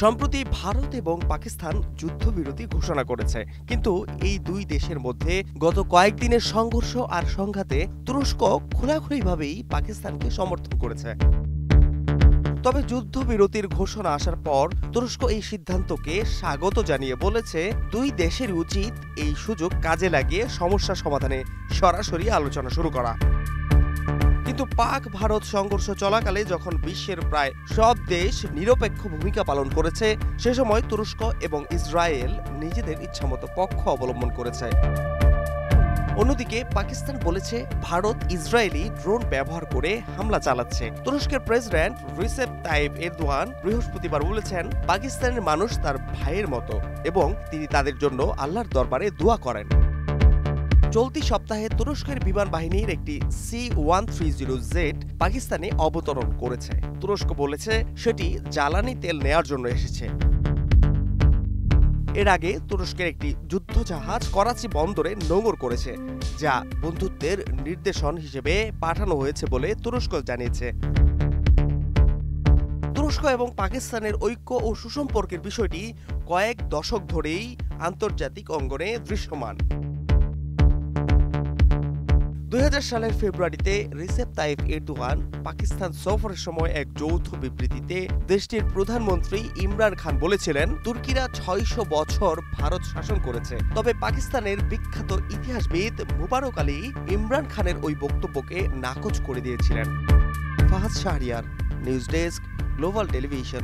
সম্প্রতি ভারত এবং পাকিস্তান যুদ্ধবিরতি ঘোষণা করেছে, কিন্তু এই দুই দেশের মধ্যে গত কয়েকদিনের সংঘর্ষ আর সংঘাতে তুরস্ক খোলাখুলিভাবেই পাকিস্তানকে সমর্থন করেছে। তবে যুদ্ধবিরতির ঘোষণা আসার পর তুরস্ক এই সিদ্ধান্তকে স্বাগত জানিয়ে বলেছে, দুই দেশের উচিত এই সুযোগ কাজে লাগিয়ে সমস্যা সমাধানে সরাসরি আলোচনা শুরু করা। কিন্তু পাক ভারত সংঘর্ষ চলাকালে যখন বিশ্বের প্রায় সব দেশ নিরপেক্ষ ভূমিকা পালন করেছে, সে সময় তুরস্ক এবং ইসরায়েল নিজেদের ইচ্ছামতো পক্ষ অবলম্বন করেছে। অন্যদিকে পাকিস্তান বলেছে ভারত ইসরায়েলি ড্রোন ব্যবহার করে হামলা চালাচ্ছে। তুরস্কের প্রেসিডেন্ট রিসেপ তাইপ এরদোয়ান বৃহস্পতিবার বলেছেন, পাকিস্তানের মানুষ তার ভাইয়ের মতো এবং তিনি তাদের জন্য আল্লাহর দরবারে দোয়া করেন। চলতি সপ্তাহে তুরস্কের বিমান বাহিনীর একটি C-130Z পাকিস্তানে অবতরণ করেছে। তুরস্ক বলেছে সেটি জ্বালানি তেল নেয়ার জন্য এসেছে। এর আগে তুরস্কের একটি যুদ্ধজাহাজ করাচি বন্দরে নোঙর করেছে, যা বন্ধুত্বের নির্দেশন হিসেবে পাঠানো হয়েছে বলে তুরস্ক জানিয়েছে। তুরস্ক এবং পাকিস্তানের ঐক্য ও সুসম্পর্কের বিষয়টি কয়েক দশক ধরেই আন্তর্জাতিক অঙ্গনে দৃশ্যমান। 2000 সালের ফেব্রুয়ারিতে রিসেপ তাইপ এরদোয়ান পাকিস্তান সফরের সময় এক যৌথ বিবৃতিতে দেশটির প্রধানমন্ত্রী ইমরান খান বলেছিলেন, তুর্কিরা 600 বছর ভারত শাসন করেছে। তবে পাকিস্তানের বিখ্যাত ইতিহাসবিদ মুবারক আলী ইমরান খানের ওই বক্তব্যকে নাকচ করে দিয়েছিলেন। Fahad Shahriar, news desk, global television.